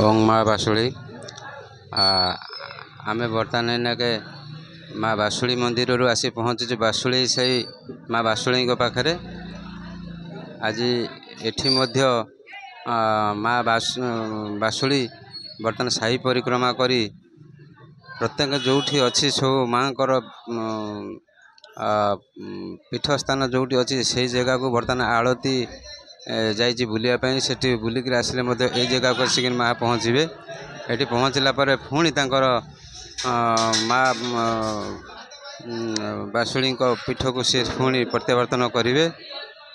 ओं माँ बासुली आम बर्तमान के माँ बासुली मंदिर रू आसी पहुँचु बासुली से माँ बासुली पाखे आज एठी मध्य माँ बासुली बर्तमान साई परिक्रमा करी प्रत्येक जोठी अच्छी सब माँ पीठ स्थान जोटी अच्छी से जगह को बर्तमान आलती जाइए बुलायापी से बुलिक आसिले ये जगह को आसिक माँ पहुँचे ये पहुँचला पुणी तर माँ बासुली पीठ को सी पुणी प्रत्यावर्तन करेंगे।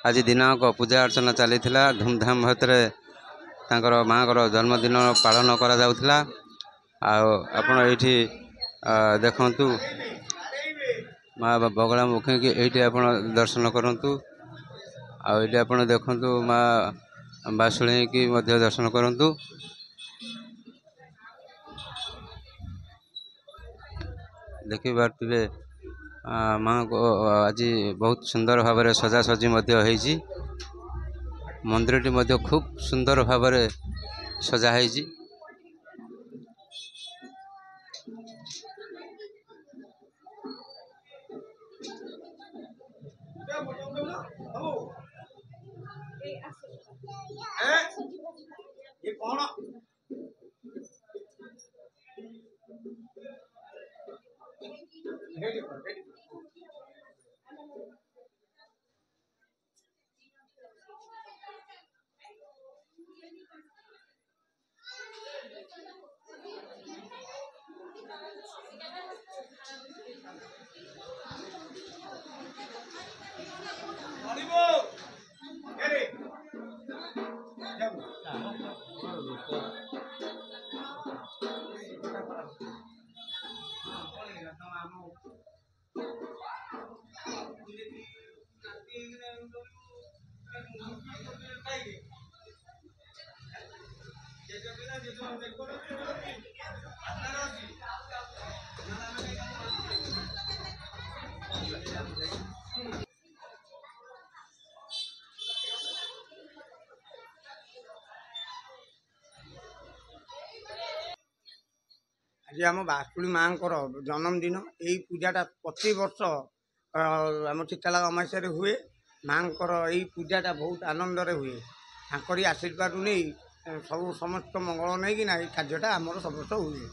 आज दिनाक पूजा अर्चना चली धूमधाम भाव माँ जन्मदिन पालन करा आपण ये देखु माँ बगला मुखी की ये आप दर्शन करूँ आईटे आप देखु माँ बासुली की दर्शन करूँ। देखी पारे माँ को आज बहुत सुंदर भाव में सजासजी मंदिर टी खूब सुंदर भाव में सजाई। आज आम बासुली माँ जन्मदिन यही पूजाटा प्रति वर्ष आम चिताला अमास्या हुए। माँ यही पूजाटा बहुत आनंद हुए। तांकरी आशीर्वाद नहीं सब समस्त मंगल नहीं कि कार्यटा आमर समस्त हुए।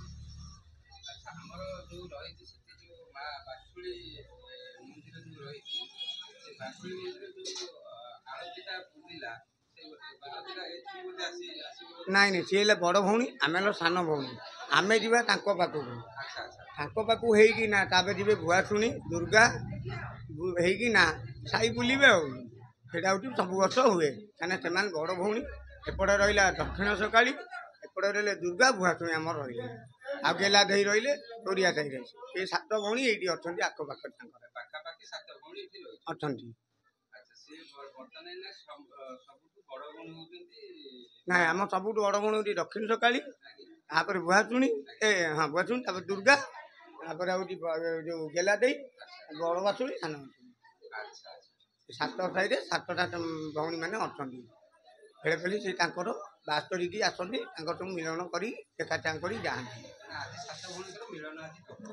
नाई नहीं सी बड़ भौणी आम सान भौणी आम जा पाखक जी भुआशुणी दुर्गा होना साई बुलवे आटा सब वर्ष हुए कहीं से बड़ भौणी एपटे रहा दक्षिण सकाली एपटे रही दुर्गा भुआशुणी आम रही आ गेला दे रही तोरिया साई ये 7 भौणी ये अच्छा आखपाख अच्छा ना आम सब बड़ भौणी दक्षिण सकाली तापर भुआशुणी हाँ भुआशुणी दुर्गा तापर जो गेला दे बड़ बासुली सान बासुली 7 साई 7टा भौणी मैंने अच्छा खेले खेली से बास्तरी की आसती सब मिलन कर देखा चाह कर जाती।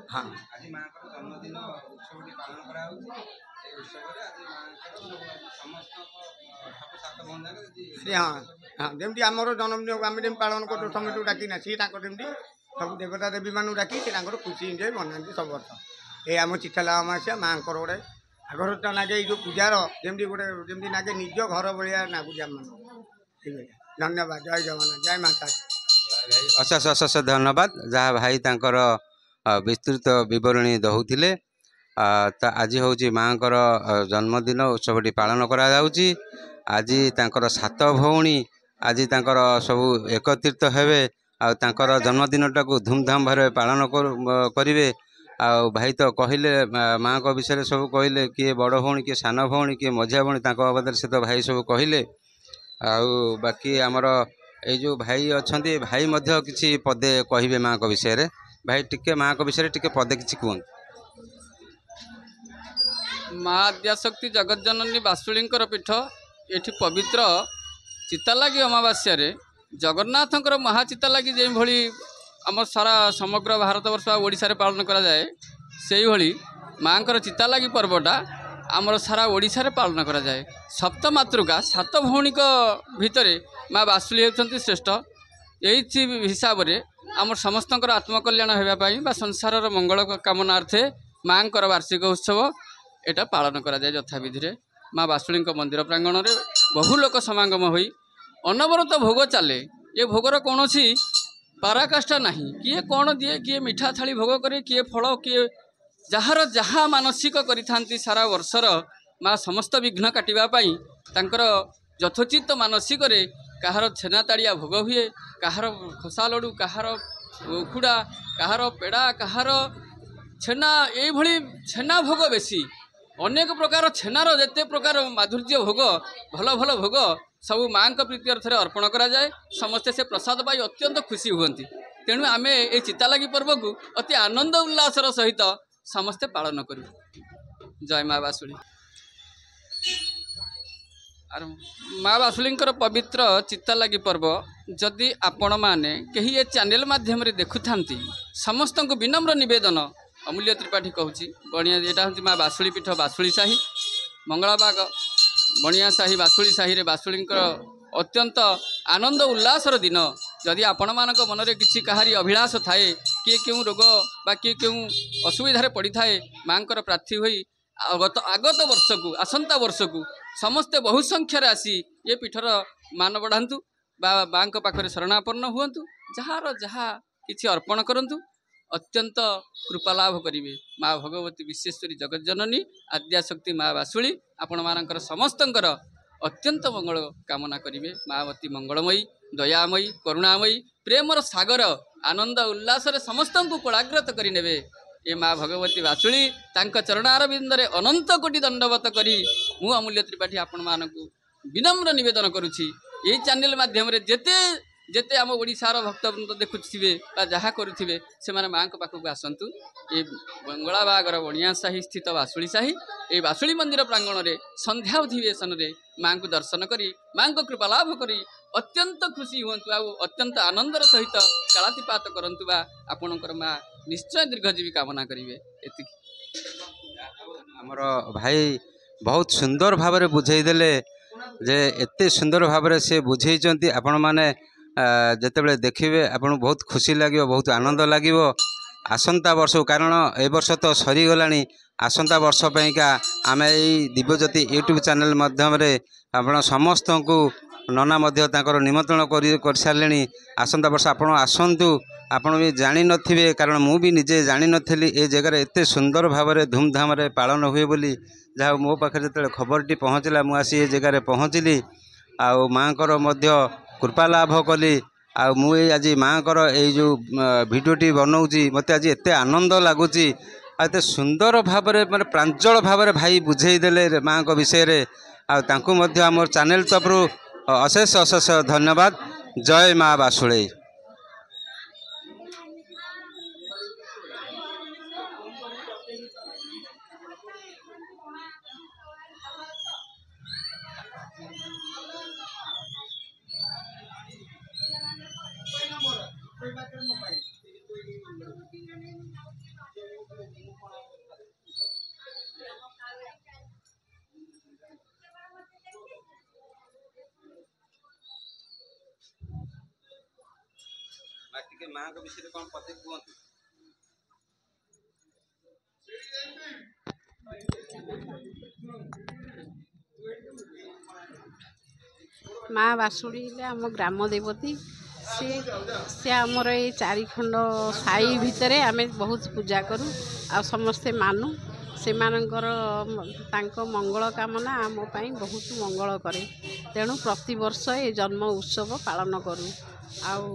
हाँ हाँ हाँ जमी आमर जन्मदिन आम जमी पालन कर समस्त डाकिना सी सब देवता देवी मानू डाकी से खुशी एंजय बनाती सब वर्ष ये आम चिताला अमास्या माँ गोटे आगर तो नागे ये पूजार जमी गोटे जमी नागे निज घर भाया ना पूजा मान। धन्यवाद जय जगन्नाथ जय माता अशेष अशेष धन्यवाद जहाँ भाई तांकर विस्तृत विवरणी दौले। आज हूँ माँ जन्मदिन उत्सवटी पालन करा आज तांकर 7 भौणी आज तांकर सबू एकत्रित हेबे आ जन्मदिन टाक धूमधाम भाव पालन करेंगे। भाई तो कहले माँ को विषय सब कहले किए बड़ भौणी किए सान भौणी किए मझिया भौणी बाबद से तो भाई सब कहले बाकी आमर ये जो भाई अच्छा भाई मध्य किसी पदे कहे माँ को विषय भाई टिके माँ को विषय टिके पदे किसी कहते। माँ आद्याशक्ति जगत जननी बासुली पीठ ये पवित्र चितालागी अमावास्या ଜଗନ୍ନାଥଙ୍କର ମହାଚିତା ଲାଗି ଯେଉଁଭଳି ଆମ ସାରା ସମଗ୍ର ଭାରତବର୍ଷ ଆଉ ଓଡ଼ିଶାରେ ପାଳନ କରାଯାଏ, ସେଇଭଳି ମାଆଙ୍କର ଚିତା ଲାଗି ପର୍ବଟା ଆମର ସାରା ଓଡ଼ିଶାରେ ପାଳନ କରାଯାଏ। ସପ୍ତମାତୃକା 7 ଭଉଣୀଙ୍କ ଭିତରେ ମା ବାସୁଳି ହେଉଛନ୍ତି ଶ୍ରେଷ୍ଠ। ଏଇଥି ହିସାବରେ ଆମର ସମସ୍ତଙ୍କର ଆତ୍ମକଲ୍ୟାଣ ହେବା ପାଇଁ ବା ସଂସାରର ମଙ୍ଗଳ କାମନାର୍ଥେ ମାଆଙ୍କର ବାର୍ଷିକ ଉତ୍ସବ ଏଇଟା ପାଳନ କରାଯାଏ ଯଥାବିଧିରେ। ମା ବାସୁଳୀଙ୍କ ମନ୍ଦିର ପ୍ରାଙ୍ଗଣରେ ବହୁ ଲୋକ ସମାଗମ ହୋଇ ଅନବରତ ଭୋଗ ଚାଲେ। ଏ ଭୋଗର କୌଣସି ପରାକାଷ୍ଠା ନାହିଁ। କିଏ କ'ଣ ଦିଏ, କିଏ ମିଠା ଥାଳି ଭୋଗ କରେ, କିଏ ଫଳ, କିଏ ଯାହାର ଯାହା ମାନସିକ କରିଥାନ୍ତି ସାରା ବର୍ଷର ମା ସମସ୍ତ ବିଘ୍ନ କାଟିବା ପାଇଁ ତାଙ୍କର ଯଥୋଚିତ ମାନସିକରେ କାହାର ଛେନା ତାଡ଼ିଆ ଭୋଗ ହୁଏ, କାହାର ଖସା ଲଡ଼ୁ, କାହାର ଉଖୁଡ଼ା, କାହାର ପେଡ଼ା, କାହାର ଛେନା, ଏଇଭଳି ଛେନା ଭୋଗ ବେଶୀ। ଅନେକ ପ୍ରକାର ଛେନାର ଯେତେ ପ୍ରକାର ମାଧୁର୍ଯ୍ୟ ଭୋଗ, ଭଲ ଭଲ ଭୋଗ ସବୁ ମାଆଙ୍କ ପ୍ରୀତି ଅର୍ଥରେ ଅର୍ପଣ କରାଯାଏ। ସମସ୍ତେ ସେ ପ୍ରସାଦ ପାଇ ଅତ୍ୟନ୍ତ ଖୁସି ହୁଅନ୍ତି। ତେଣୁ ଆମେ এই ଚିତାଲାଗି ପର୍ବକୁ ଅତି ଆନନ୍ଦ ଉଲ୍ଲାସର ସହିତ ସମସ୍ତେ ପାଳନ କରୁ। ଜୟ ମା ବାସୁଳି। ମା ବାସୁଳୀଙ୍କର ପବିତ୍ର ଚିତାଲାଗି ପର୍ବ ଯଦି ଆପଣମାନେ କେହି ଏ ଚ୍ୟାନେଲ ମାଧ୍ୟମରେ ଦେଖୁଥାନ୍ତି, ସମସ୍ତଙ୍କୁ ବିନମ୍ର ନିବେଦନ, ଅମୂଲ୍ୟ ତ୍ରିପାଠୀ କହୁଛି, ବଣିଆ ଏଇଟା ହେଉଛି ମା ବାସୁଳି ପୀଠ ବାସୁଳି ସାହି, ମଙ୍ଗଳାବାଗ ବଣିଆ ସାହି ବାସୁଳି ସାହିରେ ବାସୁଳୀଙ୍କର ଅତ୍ୟନ୍ତ ଆନନ୍ଦ ଉଲ୍ଲାସର ଦିନ। ଯଦି ଆପଣମାନଙ୍କ ମନରେ କିଛି କାହାରି ଅଭିଳାଷ ଥାଏ, କିଏ କେଉଁ ରୋଗ ବା କିଏ କେଉଁ ଅସୁବିଧାରେ ପଡ଼ିଥାଏ, ମାଆଙ୍କର ପ୍ରାର୍ଥୀ ହୋଇ ଆଗତ ବର୍ଷକୁ, ଆସନ୍ତା ବର୍ଷକୁ ସମସ୍ତେ ବହୁ ସଂଖ୍ୟାରେ ଆସି ଏ ପୀଠର ମାନ ବଢ଼ାନ୍ତୁ ବା ମାଆଙ୍କ ପାଖରେ ଶରଣାପନ୍ନ ହୁଅନ୍ତୁ। ଯାହାର ଯାହା କିଛି ଅର୍ପଣ କରନ୍ତୁ, ଅତ୍ୟନ୍ତ କୃପା ଲାଭ କରିବେ। ମା ଭଗବତୀ ବିଶ୍ଵେଶ୍ୱରୀ ଜଗଜ୍ଜନନୀ ଆଦ୍ୟାଶକ୍ତି ମା ବାସୁଳି ଆପଣମାନଙ୍କର ସମସ୍ତଙ୍କର ଅତ୍ୟନ୍ତ ମଙ୍ଗଳ କାମନା କରିବେ। ମା ଅତି ମଙ୍ଗଳମୟୀ, ଦୟାମୟୀ, କରୁଣାମୟୀ, ପ୍ରେମର ସାଗର ଆନନ୍ଦ ଉଲ୍ଲାସରେ ସମସ୍ତଙ୍କୁ କୋଳାଗ୍ରତ କରିନେବେ। ଏ ମା ଭଗବତୀ ବାସୁଳି ତାଙ୍କ ଚରଣାରବିନ୍ଦରେ ଅନନ୍ତ କୋଟି ଦଣ୍ଡବତ କରି ମୁଁ ଅମୂଲ୍ୟ ତ୍ରିପାଠୀ ଆପଣମାନଙ୍କୁ ବିନମ୍ର ନିବେଦନ କରୁଛି, ଏହି ଚ୍ୟାନେଲ ମାଧ୍ୟମରେ ଯେତେ ଯେତେ ଆମ ଓଡ଼ିଶାର ଭକ୍ତବୃନ୍ଦ ଦେଖୁଥିବେ ବା ଯାହା କରୁଥିବେ ସେମାନେ ମାଆଙ୍କ ପାଖକୁ ଆସନ୍ତୁ। ଏ ମଙ୍ଗଳାବାଗର ବଣିଆ ସାହି ସ୍ଥିତ ବାସୁଳି ସାହି, এই ବାସୁଳି ମନ୍ଦିର ପ୍ରାଙ୍ଗଣରେ ସନ୍ଧ୍ୟା ଅଧିବେଶନରେ ମାଆଙ୍କୁ ଦର୍ଶନ କରି ମାଆଙ୍କ କୃପା ଲାଭ କରି ଅତ୍ୟନ୍ତ ଖୁସି ହୁଅନ୍ତୁ ଆଉ ଅତ୍ୟନ୍ତ ଆନନ୍ଦର ସହିତ କାଳାତିପାତ କରନ୍ତୁ ବା ଆପଣଙ୍କର ମା ନିଶ୍ଚୟ ଦୀର୍ଘଜୀବୀ କାମନା କରିବେ। ଏତିକି। ଆମର ଭାଇ ବହୁତ ସୁନ୍ଦର ଭାବରେ ବୁଝେଇ ଦେଲେ ଯେ ଏତେ ସୁନ୍ଦର ଭାବରେ ସେ ବୁଝେଇଛନ୍ତି, ଆପଣମାନେ ଯେତେବେଳେ ଦେଖିବେ ଆପଣଙ୍କୁ ବହୁତ ଖୁସି ଲାଗିବ, ବହୁତ ଆନନ୍ଦ ଲାଗିବ। ଆସନ୍ତା ବର୍ଷକୁ, କାରଣ ଏ ବର୍ଷ ତ ସରିଗଲାଣି, ଆସନ୍ତା ବର୍ଷ ପାଇଁକା ଆମେ ଏଇ ଦିବ୍ୟଜ୍ୟୋତି ୟୁଟ୍ୟୁବ୍ ଚ୍ୟାନେଲ୍ ମାଧ୍ୟମରେ ଆପଣ ସମସ୍ତଙ୍କୁ ନନା ମଧ୍ୟ ତାଙ୍କର ନିମନ୍ତ୍ରଣ କରିସାରିଲେଣି। ଆସନ୍ତା ବର୍ଷ ଆପଣ ଆସନ୍ତୁ। ଆପଣ ବି ଜାଣିନଥିବେ, କାରଣ ମୁଁ ବି ନିଜେ ଜାଣିନଥିଲି ଏ ଜାଗାରେ ଏତେ ସୁନ୍ଦର ଭାବରେ ଧୁମଧାମରେ ପାଳନ ହୁଏ ବୋଲି। ଯାହା ମୋ ପାଖରେ ଯେତେବେଳେ ଖବରଟି ପହଞ୍ଚିଲା, ମୁଁ ଆସି ଏ ଜାଗାରେ ପହଞ୍ଚିଲି ଆଉ ମାଆଙ୍କର ମଧ୍ୟ କୃପା ଲାଭ କଲି। ଆଉ ମୁଁ ଏଇ ଆଜି ମାଆଙ୍କର ଏଇ ଯେଉଁ ଭିଡ଼ିଓଟି ବନାଉଛି, ମୋତେ ଆଜି ଏତେ ଆନନ୍ଦ ଲାଗୁଛି ଆଉ ଏତେ ସୁନ୍ଦର ଭାବରେ ମାନେ ପ୍ରାଞ୍ଜଳ ଭାବରେ ଭାଇ ବୁଝେଇ ଦେଲେ ମାଆଙ୍କ ବିଷୟରେ। ଆଉ ତାଙ୍କୁ ମଧ୍ୟ ଆମର ଚ୍ୟାନେଲ୍ ତରଫରୁ ଅଶେଷ ଅଶେଷ ଧନ୍ୟବାଦ। ଜୟ ମା ବାସୁଳେଇ। ଟିକେ ମାଆଙ୍କ ବିଷୟରେ କ'ଣ ପଦେ କୁହନ୍ତୁ। ମା ବାସୁଳି ହେଲେ ଆମ ଗ୍ରାମ ଦେବତୀ। ସେ ଆମର ଏଇ ଚାରିଖଣ୍ଡ ସାହି ଭିତରେ ଆମେ ବହୁତ ପୂଜା କରୁ ଆଉ ସମସ୍ତେ ମାନୁ। ସେମାନଙ୍କର ତାଙ୍କ ମଙ୍ଗଳ କାମନା ଆମ ପାଇଁ ବହୁତ ମଙ୍ଗଳ କରେ। ତେଣୁ ପ୍ରତିବର୍ଷ ଏ ଜନ୍ମ ଉତ୍ସବ ପାଳନ କରୁ ଆଉ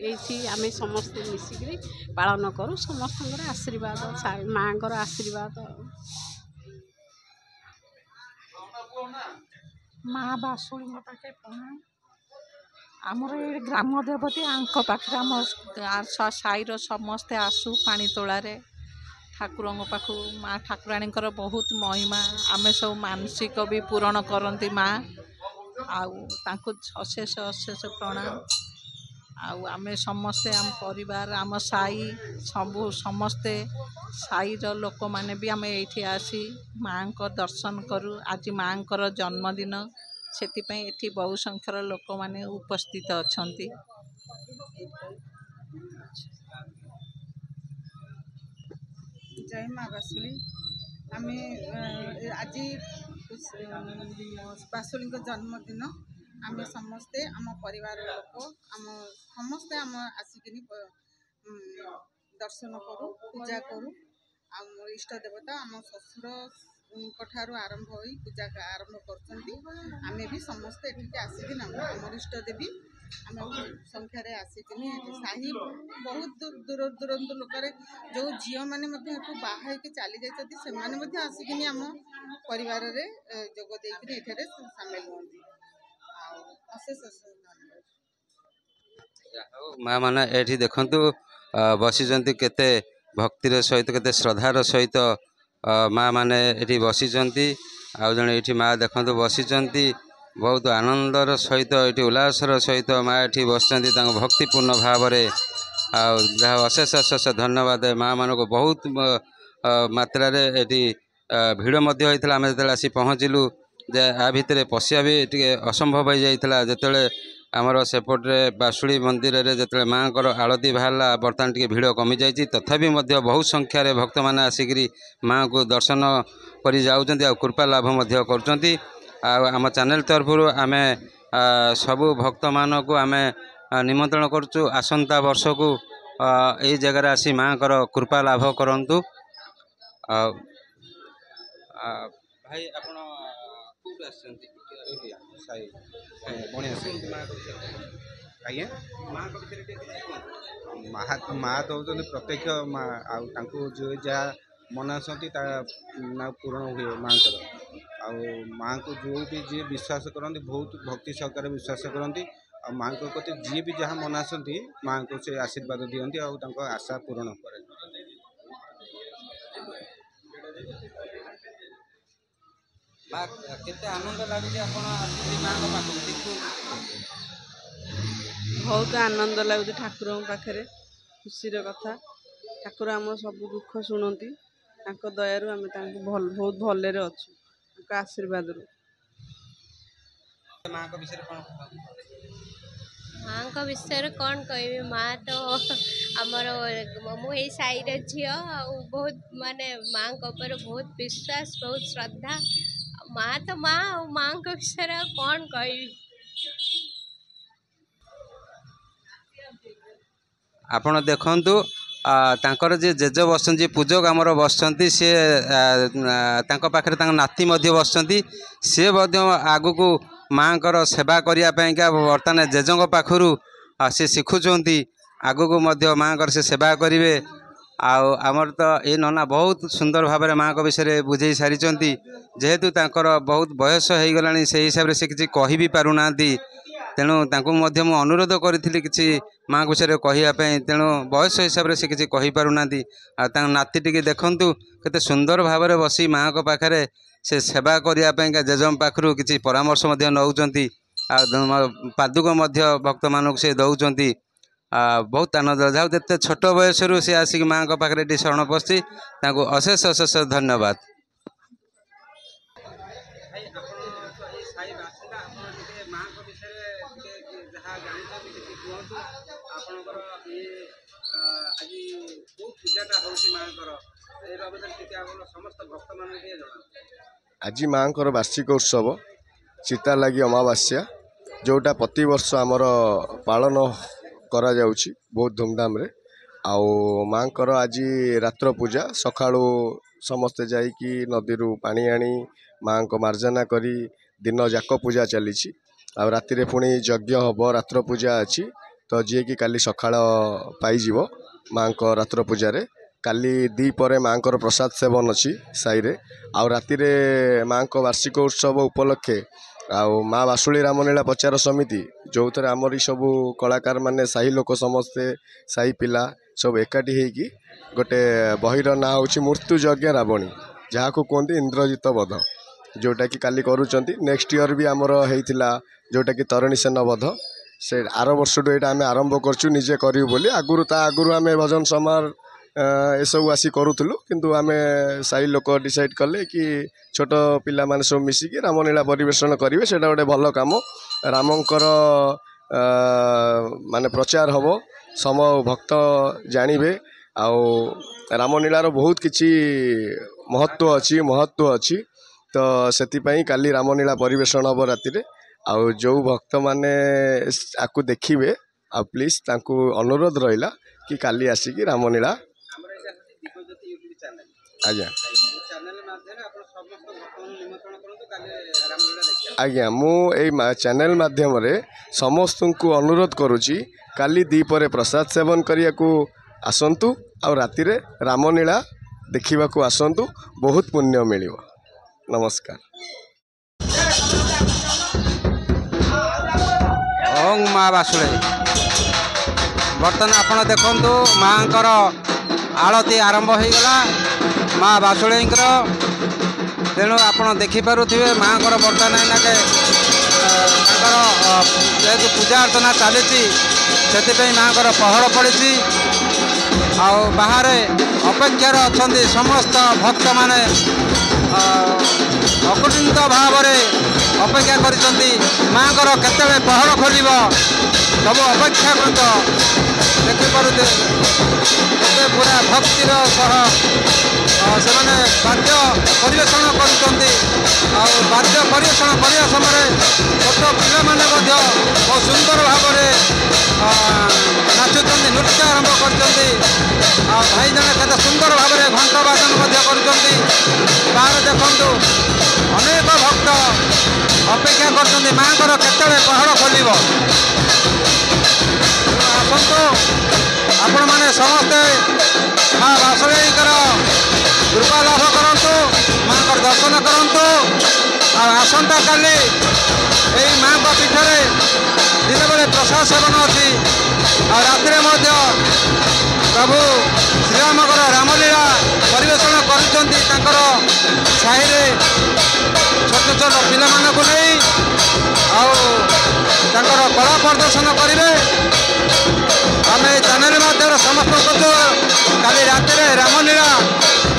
ଏଇଠି ଆମେ ସମସ୍ତେ ମିଶିକିରି ପାଳନ କରୁ। ସମସ୍ତଙ୍କର ଆଶୀର୍ବାଦ, ମାଆଙ୍କର ଆଶୀର୍ବାଦ। ମା ବାସୁଳୀଙ୍କ ପାଖେ ପ୍ରଣାମ। ଆମର ଏଇ ଗ୍ରାମ ଦେବତୀ ଆଙ୍କ ପାଖରେ ଆମ ସାହିର ସମସ୍ତେ ଆସୁ ପାଣି ତୋଳାରେ ଠାକୁରଙ୍କ ପାଖକୁ। ମା ଠାକୁରାଣୀଙ୍କର ବହୁତ ମହିମା, ଆମେ ସବୁ ମାନସିକ ବି ପୂରଣ କରନ୍ତି ମା। ଆଉ ତାଙ୍କୁ ଅଶେଷ ଅଶେଷ ପ୍ରଣାମ। ଆଉ ଆମେ ସମସ୍ତେ ଆମ ପରିବାର ଆମ ସାହି ସମସ୍ତେ ସାହିର ଲୋକମାନେ ବି ଆମେ ଏଇଠି ଆସି ମାଆଙ୍କ ଦର୍ଶନ କରୁ। ଆଜି ମାଆଙ୍କର ଜନ୍ମଦିନ, ସେଥିପାଇଁ ଏଠି ବହୁ ସଂଖ୍ୟାର ଲୋକମାନେ ଉପସ୍ଥିତ ଅଛନ୍ତି। ଜୟ ମା ବାସୁଳି। ଆମେ ଆଜି ବାସୁଳିଙ୍କ ଜନ୍ମଦିନ। ଆମେ ସମସ୍ତେ ଆମ ପରିବାର ଲୋକ ସମସ୍ତେ ଆସିକିନି ଦର୍ଶନ କରୁ, ପୂଜା କରୁ। ଆଉ ଇଷ୍ଟ ଦେବତା ଆମ ଶ୍ୱଶୁରଙ୍କ ଠାରୁ ଆରମ୍ଭ ହୋଇ ପୂଜା ଆରମ୍ଭ କରୁଛନ୍ତି। ଆମେ ବି ସମସ୍ତେ ଏଠିକି ଆସିକିନା ଆମର ଇଷ୍ଟ ଦେବୀ ଆମେ ସଂଖ୍ୟାରେ ଆସିକିନି ସାହି ବହୁତ ଦୂର ଦୂରାନ୍ତ ଲୋକରେ ଯେଉଁ ଝିଅମାନେ ମଧ୍ୟ ଏଠୁ ବାହା ହେଇକି ଚାଲି ଯାଇଛନ୍ତି ସେମାନେ ମଧ୍ୟ ଆସିକିନି ଆମ ପରିବାରରେ ଯୋଗ ଦେଇକିନି ଏଠାରେ ସାମିଲ ହୁଅନ୍ତି। ଆଉ ଅଶେଷ ଅଶେଷ ଧନ୍ୟବାଦ। ମା ମାନେ ଏଠି ଦେଖନ୍ତୁ ବସିଛନ୍ତି, କେତେ ଭକ୍ତିର ସହିତ କେତେ ଶ୍ରଦ୍ଧାର ସହିତ ମା ମାନେ ଏଠି ବସିଛନ୍ତି। ଆଉ ଜଣେ ଏଠି ମା ଦେଖନ୍ତୁ ବସିଛନ୍ତି, ବହୁତ ଆନନ୍ଦର ସହିତ ଏଠି ଉଲ୍ଲାସର ସହିତ ମା ଏଠି ବସିଛନ୍ତି ତାଙ୍କ ଭକ୍ତିପୂର୍ଣ୍ଣ ଭାବରେ। ଆଉ ଯାହା ଅଶେଷ ଅଶେଷ ଧନ୍ୟବାଦ ମା ମାନଙ୍କୁ। ବହୁତ ମାତ୍ରାରେ ଏଠି ଭିଡ଼ ମଧ୍ୟ ହୋଇଥିଲା। ଆମେ ଯେତେବେଳେ ଆସି ପହଞ୍ଚିଲୁ ଯେ ଆ ଭିତରେ ପଶିବା ବି ଟିକେ ଅସମ୍ଭବ ହୋଇଯାଇଥିଲା। ଯେତେବେଳେ ଆମର ସେପଟରେ ବାସୁଳି ମନ୍ଦିରରେ ଯେତେବେଳେ ମାଆଙ୍କର ଆଳତି ବାହାରିଲା, ବର୍ତ୍ତମାନ ଟିକେ ଭିଡ଼ କମିଯାଇଛି। ତଥାପି ମଧ୍ୟ ବହୁ ସଂଖ୍ୟାରେ ଭକ୍ତମାନେ ଆସିକରି ମାଆଙ୍କୁ ଦର୍ଶନ କରି ଯାଉଛନ୍ତି, ଆଉ କୃପା ଲାଭ ମଧ୍ୟ କରୁଛନ୍ତି। ଆଉ ଆମ ଚ୍ୟାନେଲ୍ ତରଫରୁ ଆମେ ସବୁ ଭକ୍ତମାନଙ୍କୁ ଆମେ ନିମନ୍ତ୍ରଣ କରୁଛୁ, ଆସନ୍ତା ବର୍ଷକୁ ଏଇ ଜାଗାରେ ଆସି ମାଆଙ୍କର କୃପା ଲାଭ କରନ୍ତୁ। ଆଉ ଭାଇ ଆପଣ କୋଉଠୁ ଆସିଛନ୍ତି? ଆଜ୍ଞା, ମାଆଙ୍କ ବିଷୟରେ ଟିକେ କିଛି କୁହନ୍ତୁ। ମା ତ ହେଉଛନ୍ତି ପ୍ରତ୍ୟକ୍ଷ ମା, ଆଉ ତାଙ୍କୁ ଯିଏ ଯାହା ମନାସନ୍ତି ତା ପୂରଣ ହୁଏ ମାଆଙ୍କର। ଆଉ ମାଆଙ୍କୁ ଯେଉଁ ବି ଯିଏ ବିଶ୍ୱାସ କରନ୍ତି, ବହୁତ ଭକ୍ତି ସହକାରେ ବିଶ୍ୱାସ କରନ୍ତି। ଆଉ ମାଆଙ୍କ ପ୍ରତି ଯିଏ ବି ଯାହା ମନାସନ୍ତି ମାଆଙ୍କୁ ସେ ଆଶୀର୍ବାଦ ଦିଅନ୍ତି ଆଉ ତାଙ୍କ ଆଶା ପୂରଣ କରେ। ମା କେତେ ଆନନ୍ଦ ଲାଗୁଛି ଆପଣ ଆସିକି ମାଆଙ୍କ ପାଖକୁ ଦେଖୁ। ବହୁତ ଆନନ୍ଦ ଲାଗୁଛି ଠାକୁରଙ୍କ ପାଖରେ, ଖୁସିର କଥା। ଠାକୁର ଆମ ସବୁ ଦୁଃଖ ଶୁଣନ୍ତି, ତାଙ୍କ ଦୟାରୁ ଆମେ ତାଙ୍କୁ ବହୁତ ଭଲରେ ଅଛୁ, ତାଙ୍କ ଆଶୀର୍ବାଦରୁ। ମାଆଙ୍କ ବିଷୟରେ କ'ଣ କୁହନ୍ତୁ? ମାଆଙ୍କ ବିଷୟରେ କ'ଣ କହିବି? ମା ତ ଆମର, ମୁଁ ଏଇ ସାହିର ଝିଅ, ଆଉ ବହୁତ ମାନେ ମାଆଙ୍କ ଉପରେ ବହୁତ ବିଶ୍ୱାସ, ବହୁତ ଶ୍ରଦ୍ଧା। ମା ତ ମା, ଆଉ ମାଆଙ୍କ ବିଷୟରେ ଆଉ କ'ଣ କହିବି? ଆପଣ ଦେଖନ୍ତୁ ତାଙ୍କର ଯିଏ ଜେଜେ ବସିଛନ୍ତି, ଯିଏ ପୂଜକ ଆମର ବସିଛନ୍ତି, ସିଏ ତାଙ୍କ ପାଖରେ ତାଙ୍କ ନାତି ମଧ୍ୟ ବସିଛନ୍ତି। ସିଏ ମଧ୍ୟ ଆଗକୁ ମାଆଙ୍କର ସେବା କରିବା ପାଇଁକା ବର୍ତ୍ତମାନ ଜେଜେଙ୍କ ପାଖରୁ ସେ ଶିଖୁଛନ୍ତି। ଆଗକୁ ମଧ୍ୟ ମାଆଙ୍କର ସେ ସେବା କରିବେ। ଆଉ ଆମର ତ ଏଇ ନନା ବହୁତ ସୁନ୍ଦର ଭାବରେ ମାଆଙ୍କ ବିଷୟରେ ବୁଝେଇ ସାରିଛନ୍ତି। ଯେହେତୁ ତାଙ୍କର ବହୁତ ବୟସ ହେଇଗଲାଣି, ସେଇ ହିସାବରେ ସେ କିଛି କହିବି ପାରୁନାହାନ୍ତି। ତେଣୁ ତାଙ୍କୁ ମଧ୍ୟ ମୁଁ ଅନୁରୋଧ କରିଥିଲି କିଛି ମାଆଙ୍କ ବିଷୟରେ କହିବା ପାଇଁ, ତେଣୁ ବୟସ ହିସାବରେ ସେ କିଛି କହିପାରୁନାହାନ୍ତି। ଆଉ ତାଙ୍କ ନାତି ଟିକେ ଦେଖନ୍ତୁ କେତେ ସୁନ୍ଦର ଭାବରେ ବସି ମାଆଙ୍କ ପାଖରେ ସେ ସେବା କରିବା ପାଇଁକା ଜେଜେଙ୍କ ପାଖରୁ କିଛି ପରାମର୍ଶ ମଧ୍ୟ ନେଉଛନ୍ତି। ଆଉ ପାଦୁକ ମଧ୍ୟ ଭକ୍ତମାନଙ୍କୁ ସେ ଦେଉଛନ୍ତି। ବହୁତ ଆନନ୍ଦ। ଯାହା ହଉ ଏତେ ଛୋଟ ବୟସରୁ ସେ ଆସିକି ମାଆଙ୍କ ପାଖରେ ଏଠି ଶରଣ ପଶି, ତାଙ୍କୁ ଅଶେଷ ଅଶେଷ ଧନ୍ୟବାଦ। ଆଜି ମାଆଙ୍କର ବାର୍ଷିକ ଉତ୍ସବ ଚିତାଲାଗି ଅମାବାସ୍ୟା, ଯେଉଁଟା ପ୍ରତିବର୍ଷ ଆମର ପାଳନ କରାଯାଉଛି ବହୁତ ଧୁମଧାମରେ। ଆଉ ମାଆଙ୍କର ଆଜି ରାତ୍ର ପୂଜା, ସକାଳୁ ସମସ୍ତେ ଯାଇକି ନଦୀରୁ ପାଣି ଆଣି ମାଆଙ୍କ ମାର୍ଜନା କରି ଦିନ ଯାକ ପୂଜା ଚାଲିଛି। ଆଉ ରାତିରେ ପୁଣି ଯଜ୍ଞ ହେବ, ରାତ୍ର ପୂଜା ଅଛି। ତ ଯିଏକି କାଲି ସକାଳ ପାଇଯିବ ମାଆଙ୍କ ରାତ୍ର ପୂଜାରେ। କାଲି ଦ୍ୱିପରେ ମାଆଙ୍କର ପ୍ରସାଦ ସେବନ ଅଛି ସାହିରେ। ଆଉ ରାତିରେ ମାଆଙ୍କ ବାର୍ଷିକ ଉତ୍ସବ ଉପଲକ୍ଷେ ଆଉ ମା ବାସୁଳି ରାମଲୀଳା ପ୍ରଚାର ସମିତି, ଯେଉଁଥିରେ ଆମରି ସବୁ କଳାକାରମାନେ, ସାହି ଲୋକ ସମସ୍ତେ, ସାହି ପିଲା ସବୁ ଏକାଠି ହେଇକି ଗୋଟେ ବହିର ନାଁ ହେଉଛି ମୃତ୍ୟୁ ଯଜ୍ଞ ରାବଣୀ, ଯାହାକୁ କୁହନ୍ତି ଇନ୍ଦ୍ରଜିତ ବଧ। जोटाकि काली करूँच नेक्स्ट ईयर भी आमर होता जोटाकि तरणी सेन बध से आर वर्ष यहाँ आम आरंभ करचु निजे करूँ बोली आगुरी आगुरी आम भजन समार एसबू आसी करूँ किंतु आम साई लोक डिसाइड कले कि छोट पिला माने सब मिसिकी रामलीला परिवेशन करेंगे से गोटे भल कम रामंकर माने प्रचार हम सम भक्त जानवे आउ रामलीलार बहुत किछि महत्व अच्छी तो से काली रामलीला परिवेशन हम राति आउ जो भक्त माने आपको देखिए आ प्लीज तांकु अनुरोध रहा कि काली आसिकी रामलीला आज्ञा आज्ञा मु चैनल माध्यम समस्त को अनुरोध करुच्ची काली दीपरे प्रसाद सेवन करने को आसंतु आ राति रामलीला देखा आसंतु बहुत पुण्य मिल नमस्कार। ओं माँ बासुळे बर्तमान आपण देखंतु माँकर आलती आरंभ हो गला माँ बासुळे तेणु आपण देखिपे माँ को बर्तमान एनाके जेहेतु पूजा अर्चना चली से माँ को पहड़ पड़ी बाहर अपेक्षार अच्छा समस्त भक्त माने अकुंठित भाव अपेक्षा कर माँ को केतवे पहड़ खोल सब अपेक्षाकृत देखिपे पूरा भक्तिर सह से वाद्य परिवेशन करद्य परिवेशन करने समय छोट पिला बहुत सुंदर भाव नाचुंट नृत्य आरंभ कर भाई जन के सुंदर भाव घंट बादन बाहर देखु अनेक भक्त अपेक्षा कर माँ को केतवे पहड़ खोल आसतु आपण मैंने समस्ते माँ बासुळे कृपा लाभ करूँ माँ को दर्शन करूँ आसंता काली यही माँ को पीठरे दिन बेले प्रसाद सेवन अच्छी राति प्रभु श्रीराम रामलीला परिवेशन कर साहि छोट छोट पिला मानक नहीं कला प्रदर्शन करेंगे आम चैनल माध्यम समस्त काली रात रामलीला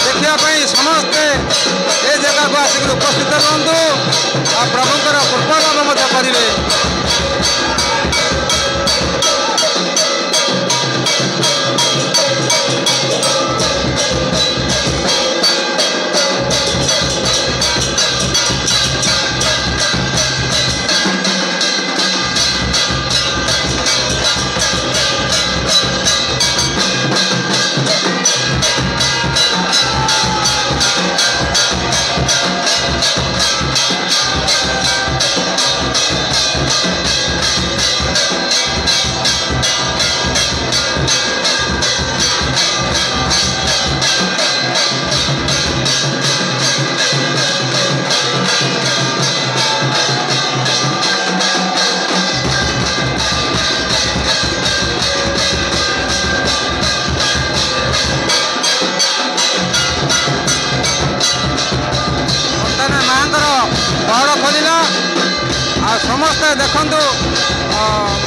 देखापी समस्ते ये जगह को आसिक उपस्थित रुहतु आ प्रभुंर कृपा लाभ करेंगे। समस्ते देखु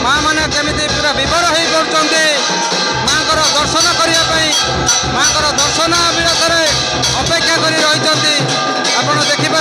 माँ मैंने केमी पूरा विवर हो माँ को दर्शन करने माँ को दर्शन विरोध अपेक्षा कर रही आप देखिपे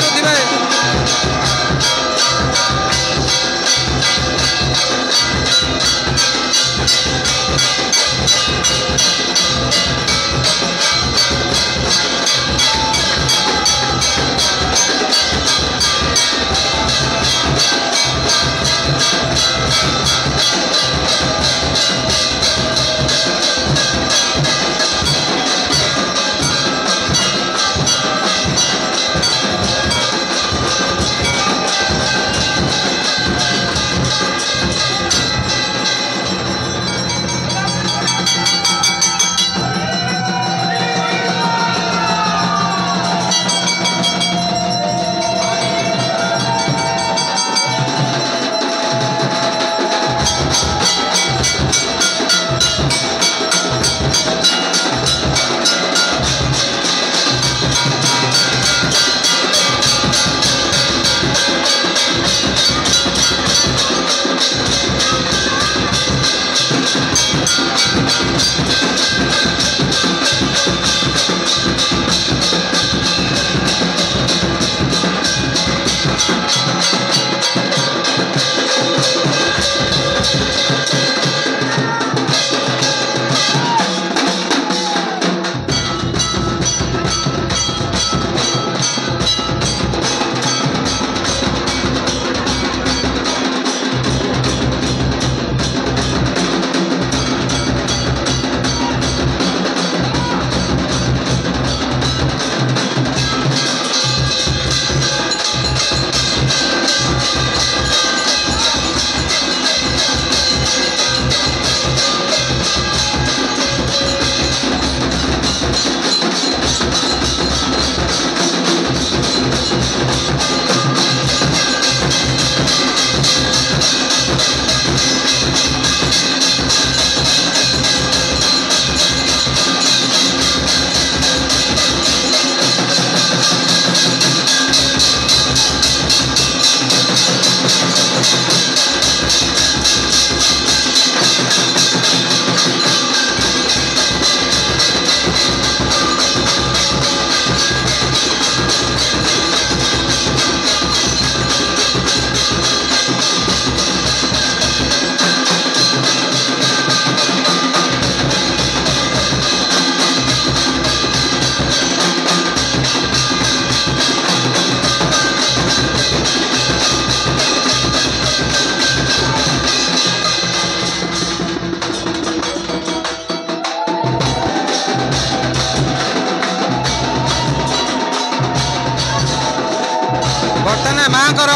माँकर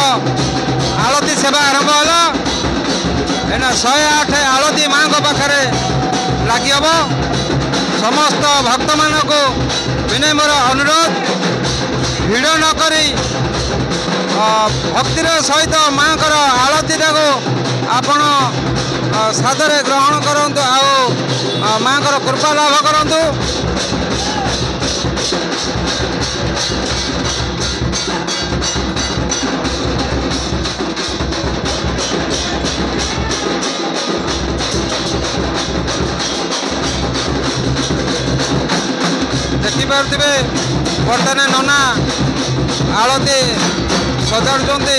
आलती सेवा आरंभ है एना 108 आलती माँ पाखे लगी हम समस्त भक्त मान को विनम्र अनुरोध भिड़ नक भक्तिर सहित माँ आलती आपण सादरे ग्रहण करूँ माँ कृपा लाभ करूँ। देखिपे बर्तमान नना आलती सजाड़ुंट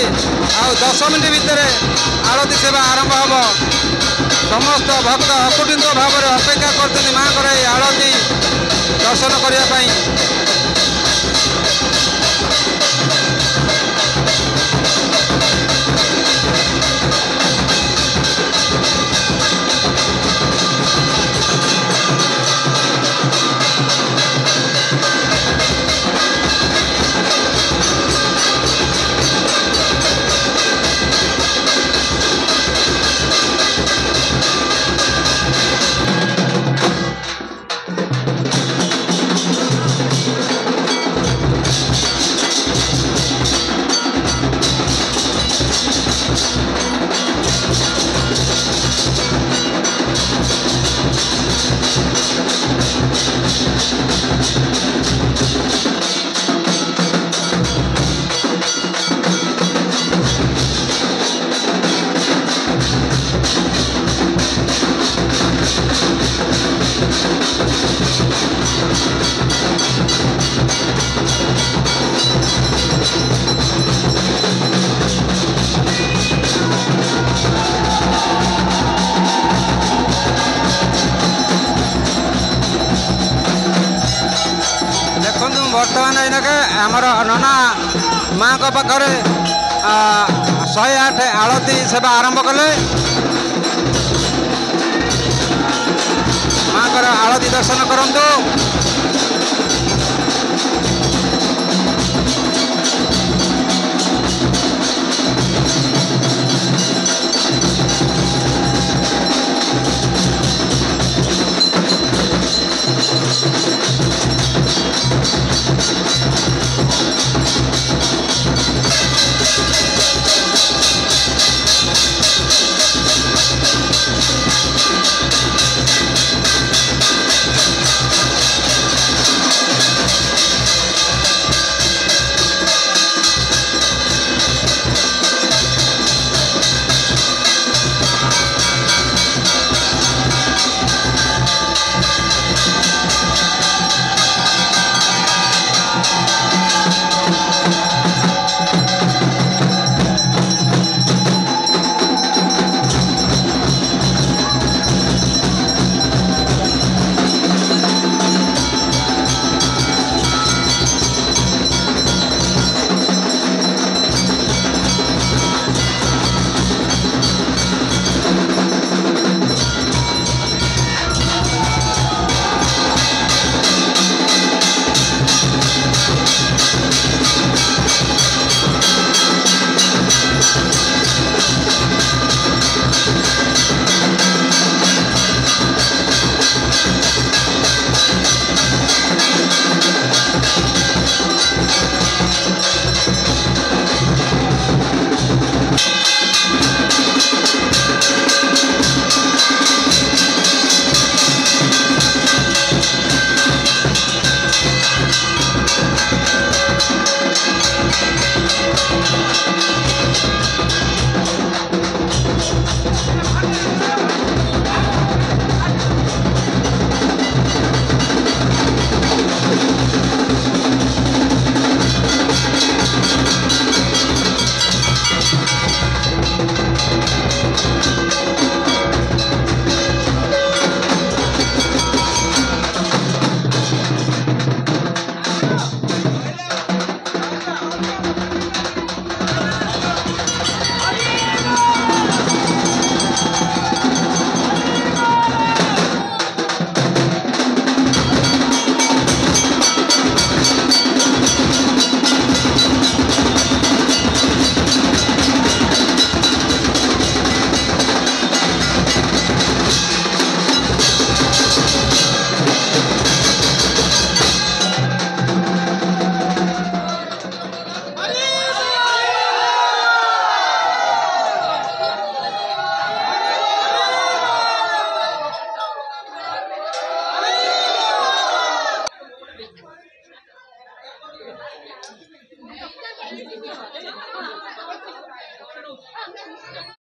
आ 10 मिनट भितर आलती सेवा आरंभ हम समस्त भक्त अकुटित भाव में अपेक्षा कर माँ को आलती दर्शन करने। बर्तमान इनके आमर नना माँ पाखे 108 आलती सेवा आरंभ कले माँ आलती दर्शन करूँ।